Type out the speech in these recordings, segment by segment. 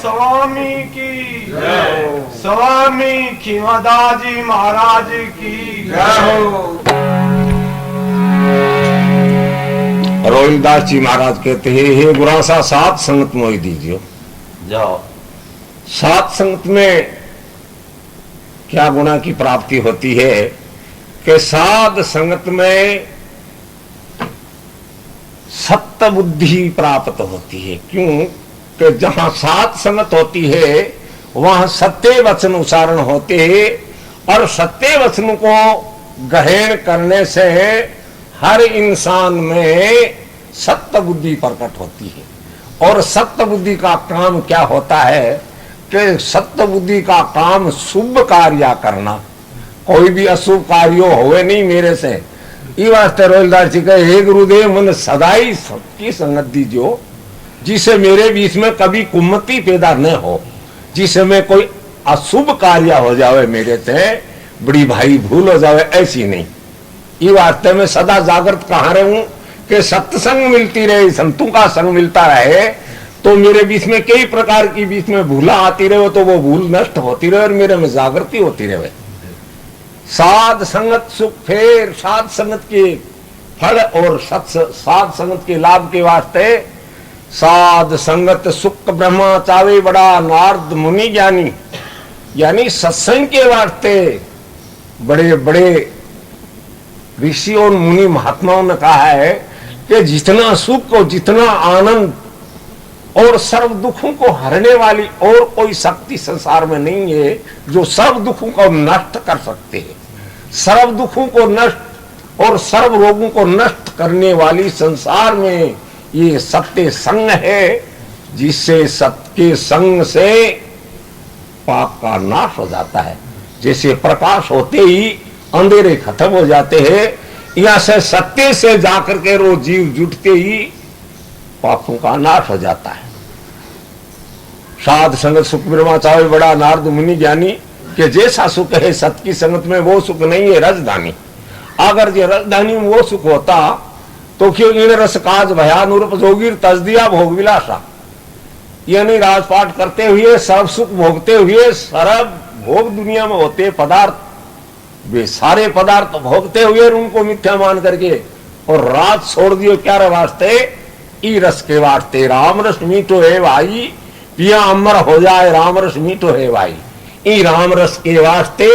स्वामी की स्वामी खीमदाजी महाराज की रोहिदास जी महाराज कहते हैं हे गुरासा सात संगत मोहि दीजियो। जाओ सात संगत में क्या गुणा की प्राप्ति होती है कि साध संगत में सत्य बुद्धि प्राप्त होती है। क्यों कि जहां सात संगत होती है वहां सत्य वचन उच्चारण होते हैं और सत्य वचन को ग्रहण करने से हर इंसान में सत्य बुद्धि प्रकट होती है। और सत्य बुद्धि का काम क्या होता है कि सत्य बुद्धि का काम शुभ कार्य करना, कोई भी अशुभ कार्य होवे नहीं मेरे से। ये वास्ते रोहिलदास जी कहे, हे गुरुदेव मन सदाई सबकी संगत दीजियो, जिसे मेरे बीच में कभी कुमति पैदा न हो, जिसे में कोई अशुभ कार्य हो जावे मेरे से, बड़ी भाई भूल हो जावे, ऐसी नहीं। ये वास्ते में सदा जागृत कहाँ रहूं कि सत्संग मिलती रहे, संतों का संग मिलता रहे, तो मेरे बीच में कई प्रकार की बीच में भूला आती रहे तो वो भूल नष्ट होती रहे और मेरे में जागृति होती रहे। साध संगत सुख फेर, साध संगत के फल और साध संगत के लाभ के वास्ते साध संगत सुख ब्रह्मा चावे बड़ा नारद मुनि ज्ञानी, यानी सत्संग के वास्ते बड़े बड़े ऋषि और मुनि महात्माओं ने कहा है कि जितना सुख और जितना आनंद और सर्व दुखों को हरने वाली और कोई शक्ति संसार में नहीं है जो सर्व दुखों को नष्ट कर सकते हैं। सर्व दुखों को नष्ट और सर्व रोगों को नष्ट करने वाली संसार में ये सत्य संग है, जिससे सत्य के संग से पाप का नाश हो जाता है। जैसे प्रकाश होते ही अंधेरे खत्म हो जाते हैं, यहां से सत्य से जाकर के रोज जीव जुटते ही पापों का नाश हो जाता है। साध संगत सुख ब्रह्मा चावे बड़ा नारद मुनि ज्ञानी कि जैसा सुख है सत्य की संगत में वो सुख नहीं है राजधानी। अगर ये राजधानी में वो सुख होता तो क्यों इन रस काज भयानुरूप जोगीर तजदिया भोग विलासा, यानी राजपाट करते हुए सर्व सुख भोगते हुए सर्व भोग दुनिया में होते पदार्थ, वे सारे पदार्थ भोगते हुए उनको मिथ्या मान करके और रात छोड़ दियो क्या वास्ते, ई रस के वास्ते। राम रस मीठो है भाई, पिया अमर हो जाए राम रस मीठो है भाई। ई राम रस के वास्ते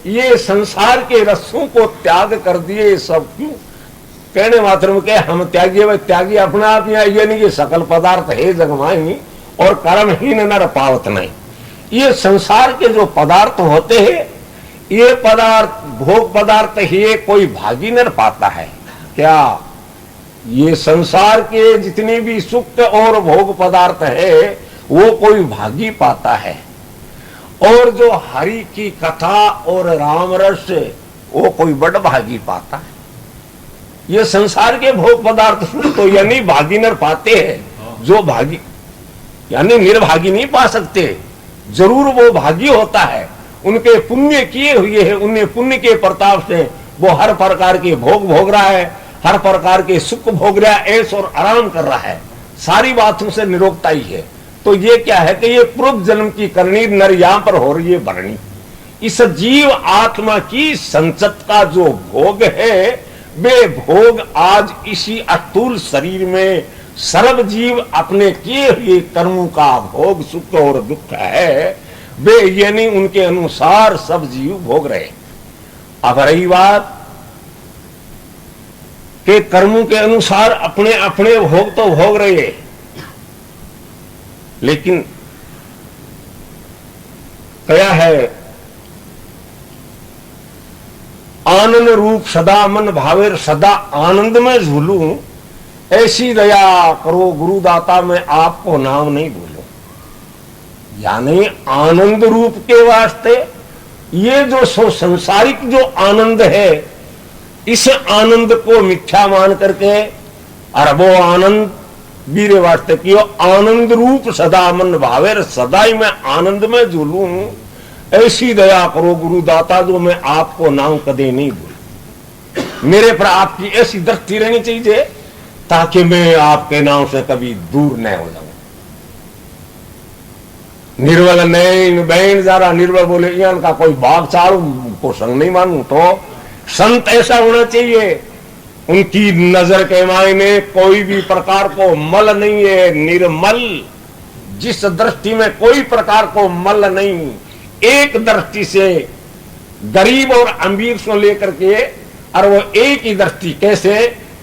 ये संसार के रसों को त्याग कर दिए सब। क्यों कहने मात्र में कहे हम त्यागी, वह त्यागी अपना आप ये नहीं कि सकल पदार्थ है जगमाई और कर्महीन नर पावत नहीं। ये संसार के जो पदार्थ होते हैं ये पदार्थ भोग पदार्थ ही कोई भागी न पाता है क्या। ये संसार के जितने भी सुख और भोग पदार्थ है वो कोई भागी पाता है, और जो हरि की कथा और राम रस वो कोई बड़ भागी पाता है। ये संसार के भोग पदार्थ सुख तो यानी भागी न पाते हैं, जो भागी यानी निर्भागी नहीं पा सकते, जरूर वो भागी होता है। उनके पुण्य किए हुए हैं, उन्हें पुण्य के प्रताप से वो हर प्रकार के भोग भोग रहा है, हर प्रकार के सुख भोग रहा है, ऐश और आराम कर रहा है, सारी बातों से निरोगता ही है। तो ये क्या है कि ये पूर्व जन्म की करनी नर यहां पर हो रही है भरनी। इस जीव आत्मा की संचत का जो भोग है वे भोग आज इसी अतुल शरीर में सर्व जीव अपने किए हुए कर्मों का भोग सुख और दुख है, वे यानी उनके अनुसार सब जीव भोग रहे। अब रही बात के कर्मों के अनुसार अपने अपने भोग तो भोग रहे, लेकिन क्या है आनंद रूप सदा मन भावेर सदा आनंद में झूलूं, ऐसी दया करो गुरुदाता मैं आपको नाम नहीं भूलूं। यानी आनंद रूप के वास्ते ये जो संसारिक जो आनंद है इस आनंद को मिथ्या मान करके और वो आनंद वीरे वास्ते की आनंद रूप सदा मन भावेर सदा ही मैं आनंद में झूलूं, ऐसी दया करो गुरुदाता जो मैं आपको नाम कदे नहीं भूलूं। मेरे पर आपकी ऐसी दृष्टि रहनी चाहिए ताकि मैं आपके नाम से कभी दूर न हो जाऊं। निर्बल नैन बैन जरा निर्बल बोले इनका कोई बाग चालू को संग नहीं मानू, तो संत ऐसा होना चाहिए उनकी नजर के मायने कोई भी प्रकार को मल नहीं है, निर्मल जिस दृष्टि में कोई प्रकार को मल नहीं, एक दृष्टि से गरीब और अमीर को लेकर के, और वो एक ही दृष्टि कैसे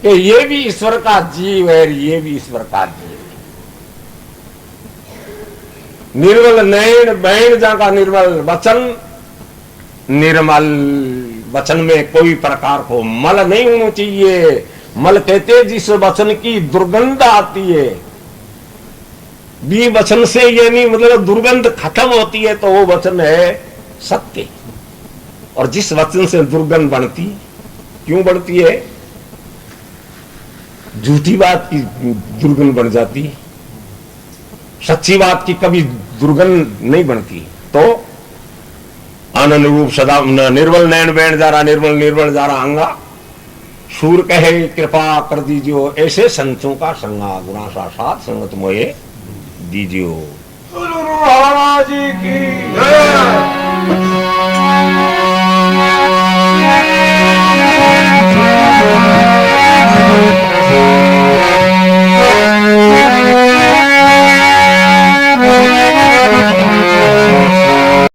कि ये भी ईश्वर का जीव है, ये भी ईश्वर का जीव है। निर्मल नयन बैण जाका निर्मल वचन, निर्मल वचन में कोई प्रकार को मल नहीं होना चाहिए। मल कहते जिस वचन की दुर्गंध आती है, बी वचन से ये नहीं मतलब दुर्गंध खत्म होती है, तो वो वचन है सत्य। और जिस वचन से दुर्गंध बनती, क्यों बढ़ती है? झूठी बात की दुर्गंध बन जाती, सच्ची बात की कभी दुर्गंध नहीं बनती। तो आनंद रूप सदा निर्मल नयन बैण जा रहा, निर्मल निर्मल जा रहा अंगा, सूर कहे कृपा कर दीजियो, ऐसे संतों का संगा, गुना सा साथ संगत मोए दीजियो। महाराज की जय।